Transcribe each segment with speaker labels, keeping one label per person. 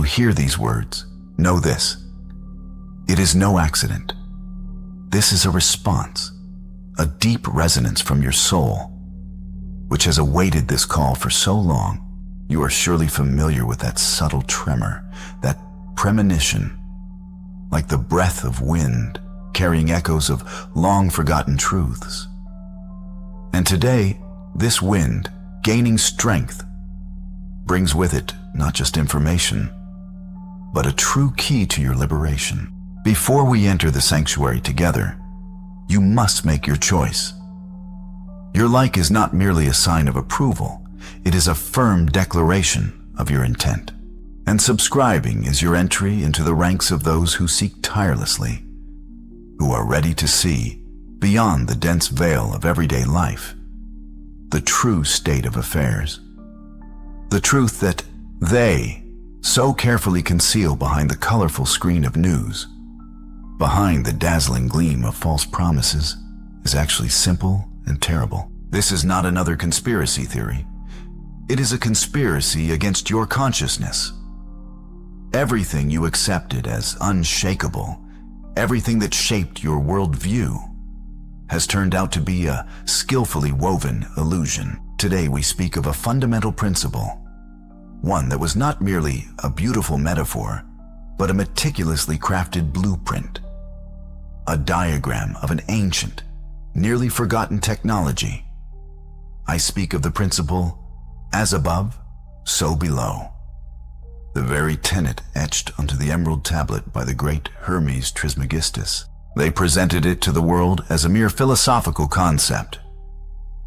Speaker 1: hear these words, know this: it is no accident. This is a response, a deep resonance from your soul, which has awaited this call for so long. You are surely familiar with that subtle tremor, that premonition, like the breath of wind, carrying echoes of long-forgotten truths. And today, this wind, gaining strength, brings with it not just information, but a true key to your liberation. Before we enter the sanctuary together, you must make your choice. Your like is not merely a sign of approval, it is a firm declaration of your intent. And subscribing is your entry into the ranks of those who seek tirelessly, who are ready to see, beyond the dense veil of everyday life, the true state of affairs. The truth that they so carefully conceal behind the colorful screen of news, behind the dazzling gleam of false promises, is actually simple and terrible. This is not another conspiracy theory. It is a conspiracy against your consciousness. Everything you accepted as unshakable, everything that shaped your worldview, has turned out to be a skillfully woven illusion. Today we speak of a fundamental principle, one that was not merely a beautiful metaphor, but a meticulously crafted blueprint, a diagram of an ancient, nearly forgotten technology. I speak of the principle, as above, so below. The very tenet etched onto the emerald tablet by the great Hermes Trismegistus. They presented it to the world as a mere philosophical concept,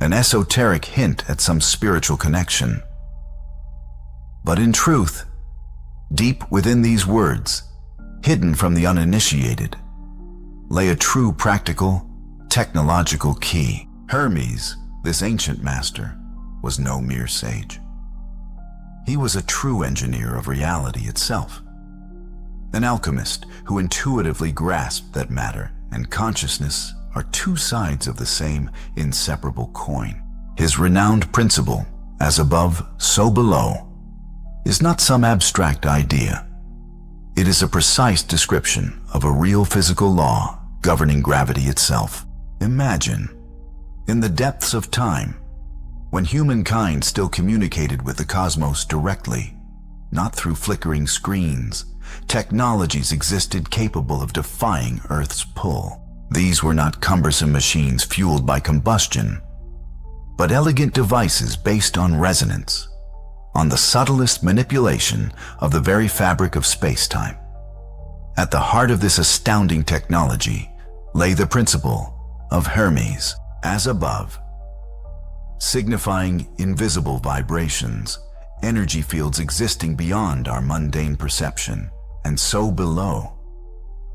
Speaker 1: an esoteric hint at some spiritual connection. But in truth, deep within these words, hidden from the uninitiated, lay a true practical, technological key. Hermes, this ancient master, was no mere sage. He was a true engineer of reality itself, an alchemist who intuitively grasped that matter and consciousness are two sides of the same inseparable coin. His renowned principle, as above, so below, is not some abstract idea. It is a precise description of a real physical law governing gravity itself. Imagine, in the depths of time, when humankind still communicated with the cosmos directly, not through flickering screens, technologies existed capable of defying Earth's pull. These were not cumbersome machines fueled by combustion, but elegant devices based on resonance, on the subtlest manipulation of the very fabric of space-time. At the heart of this astounding technology lay the principle of Hermes, as above, signifying invisible vibrations, energy fields existing beyond our mundane perception, and so below,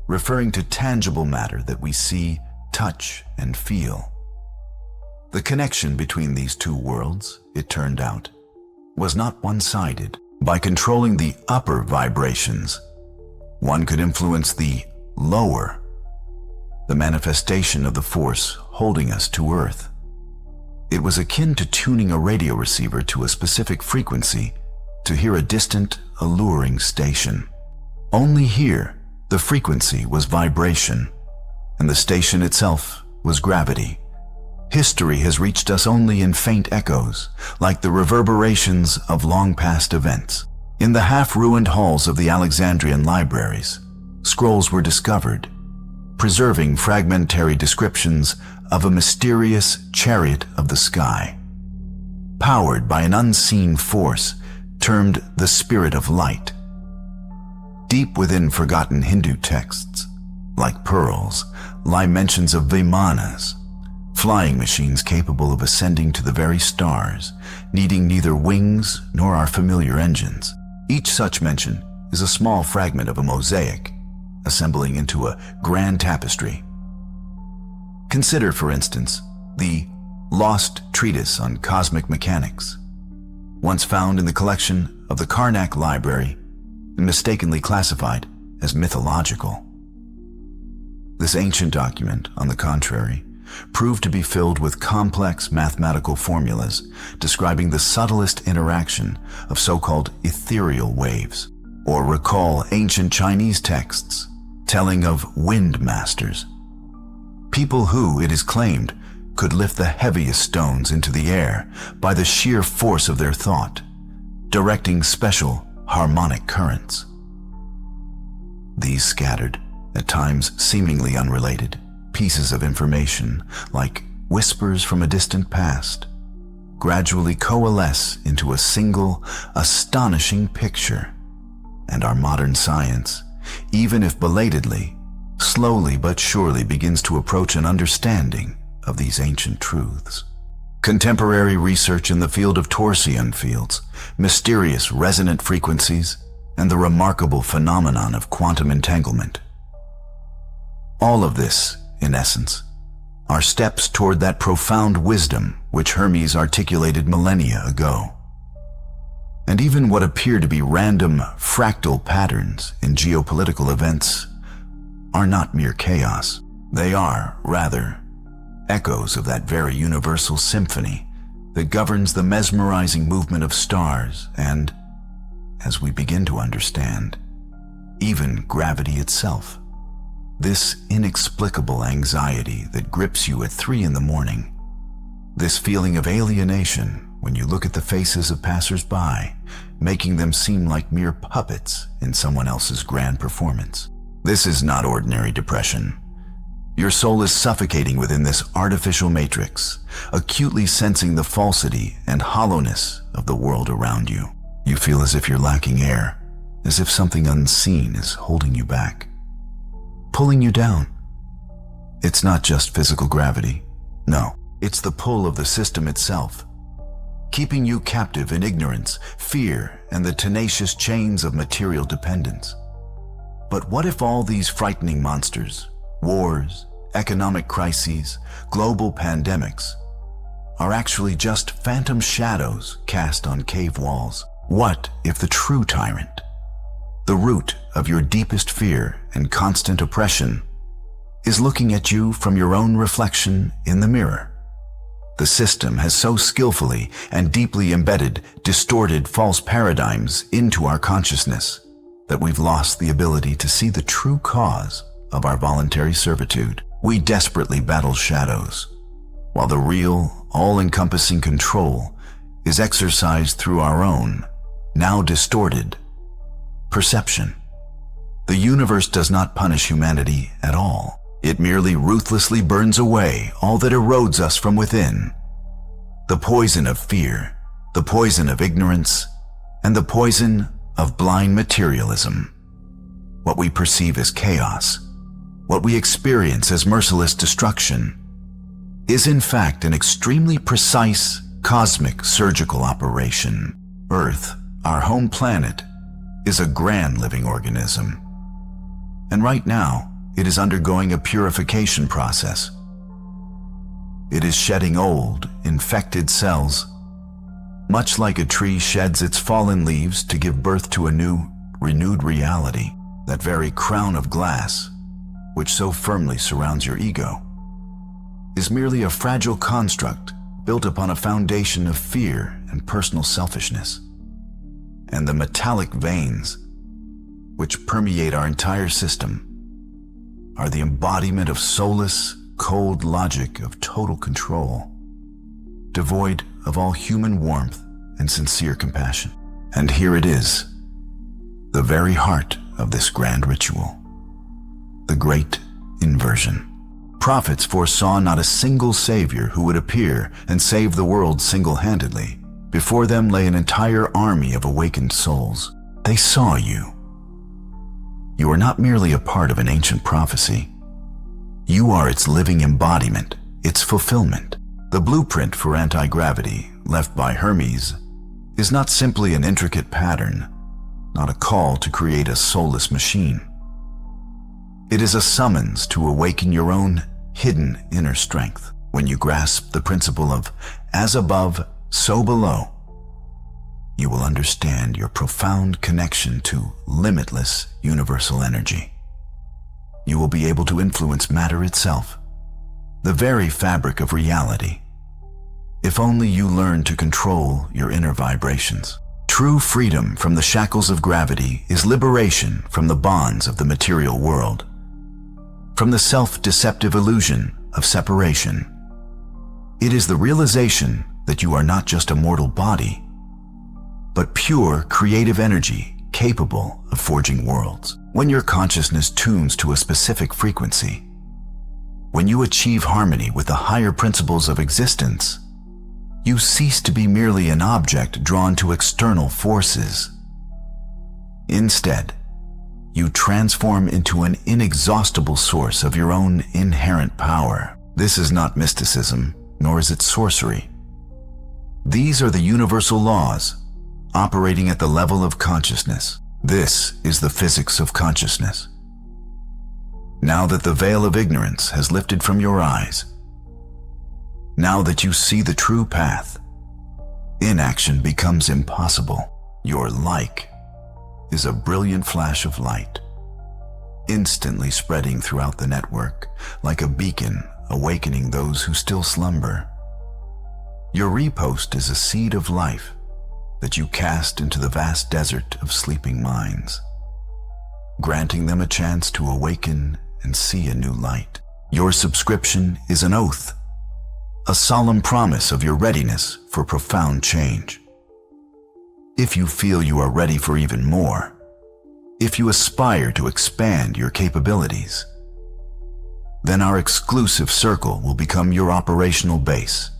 Speaker 1: referring to tangible matter that we see, touch, and feel. The connection between these two worlds, it turned out, was not one-sided. By controlling the upper vibrations, one could influence the lower, the manifestation of the force holding us to Earth. It was akin to tuning a radio receiver to a specific frequency to hear a distant, alluring station. Only here, the frequency was vibration, and the station itself was gravity. History has reached us only in faint echoes, like the reverberations of long-past events. In the half-ruined halls of the Alexandrian libraries, scrolls were discovered, preserving fragmentary descriptions of a mysterious chariot of the sky, powered by an unseen force termed the Spirit of Light. Deep within forgotten Hindu texts, like pearls, lie mentions of Vimanas, flying machines capable of ascending to the very stars, needing neither wings nor our familiar engines. Each such mention is a small fragment of a mosaic, assembling into a grand tapestry. Consider, for instance, the lost treatise on cosmic mechanics, once found in the collection of the Karnak Library and mistakenly classified as mythological. This ancient document, on the contrary, proved to be filled with complex mathematical formulas describing the subtlest interaction of so-called ethereal waves. or recall ancient Chinese texts telling of wind masters, people who, it is claimed, could lift the heaviest stones into the air by the sheer force of their thought, directing special harmonic currents. These scattered, at times seemingly unrelated, pieces of information, like whispers from a distant past, gradually coalesce into a single, astonishing picture. And our modern science, even if belatedly, slowly but surely begins to approach an understanding of these ancient truths. Contemporary research in the field of torsion fields, mysterious resonant frequencies, and the remarkable phenomenon of quantum entanglement. All of this, in essence, are steps toward that profound wisdom which Hermes articulated millennia ago. And even what appear to be random fractal patterns in geopolitical events are not mere chaos. They are, rather, echoes of that very universal symphony that governs the mesmerizing movement of stars and, as we begin to understand, even gravity itself. This inexplicable anxiety that grips you at 3 a.m, this feeling of alienation when you look at the faces of passers-by, making them seem like mere puppets in someone else's grand performance. This is not ordinary depression. Your soul is suffocating within this artificial matrix, acutely sensing the falsity and hollowness of the world around you. You feel as if you're lacking air, as if something unseen is holding you back, pulling you down. It's not just physical gravity. No, it's the pull of the system itself, keeping you captive in ignorance, fear, and the tenacious chains of material dependence. But what if all these frightening monsters, wars, economic crises, global pandemics, are actually just phantom shadows cast on cave walls? What if the true tyrant, the root of your deepest fear and constant oppression, is looking at you from your own reflection in the mirror? The system has so skillfully and deeply embedded distorted false paradigms into our consciousness that we've lost the ability to see the true cause of our voluntary servitude. We desperately battle shadows, while the real, all-encompassing control is exercised through our own, now distorted, perception. The universe does not punish humanity at all. It merely ruthlessly burns away all that erodes us from within. The poison of fear, the poison of ignorance, and the poison of blind materialism. What we perceive as chaos, what we experience as merciless destruction, is in fact an extremely precise cosmic surgical operation. Earth, our home planet, is a grand living organism. And right now, it is undergoing a purification process. It is shedding old, infected cells, much like a tree sheds its fallen leaves to give birth to a new, renewed reality. That very crown of glass, which so firmly surrounds your ego, is merely a fragile construct built upon a foundation of fear and personal selfishness. And the metallic veins, which permeate our entire system, are the embodiment of soulless, cold logic of total control, devoid of all human warmth and sincere compassion. And here it is, the very heart of this grand ritual, the great inversion. Prophets foresaw not a single savior who would appear and save the world single-handedly. Before them lay an entire army of awakened souls. They saw you. You are not merely a part of an ancient prophecy. You are its living embodiment, its fulfillment. The blueprint for anti-gravity, left by Hermes, is not simply an intricate pattern, not a call to create a soulless machine. It is a summons to awaken your own hidden inner strength. When you grasp the principle of as above, so below, you will understand your profound connection to limitless universal energy. You will be able to influence matter itself, the very fabric of reality, if only you learn to control your inner vibrations. True freedom from the shackles of gravity is liberation from the bonds of the material world, from the self-deceptive illusion of separation. It is the realization that you are not just a mortal body, but pure creative energy capable of forging worlds. When your consciousness tunes to a specific frequency, when you achieve harmony with the higher principles of existence, you cease to be merely an object drawn to external forces. Instead, you transform into an inexhaustible source of your own inherent power. This is not mysticism, nor is it sorcery. These are the universal laws operating at the level of consciousness. This is the physics of consciousness. Now that the veil of ignorance has lifted from your eyes, now that you see the true path, inaction becomes impossible. Your like is a brilliant flash of light, instantly spreading throughout the network like a beacon awakening those who still slumber. Your repost is a seed of life that you cast into the vast desert of sleeping minds, granting them a chance to awaken and see a new light. Your subscription is an oath, a solemn promise of your readiness for profound change. If you feel you are ready for even more, if you aspire to expand your capabilities, then our exclusive circle will become your operational base,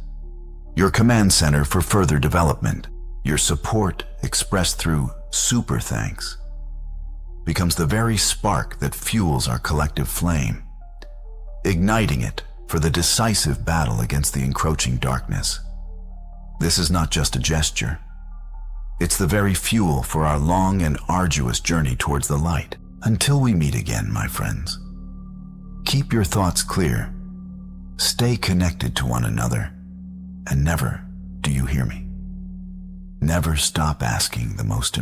Speaker 1: your command center for further development. Your support, expressed through super thanks, becomes the very spark that fuels our collective flame, igniting it for the decisive battle against the encroaching darkness. This is not just a gesture. It's the very fuel for our long and arduous journey towards the light. Until we meet again, my friends, keep your thoughts clear, stay connected to one another, and never, do you hear me? Never stop asking the most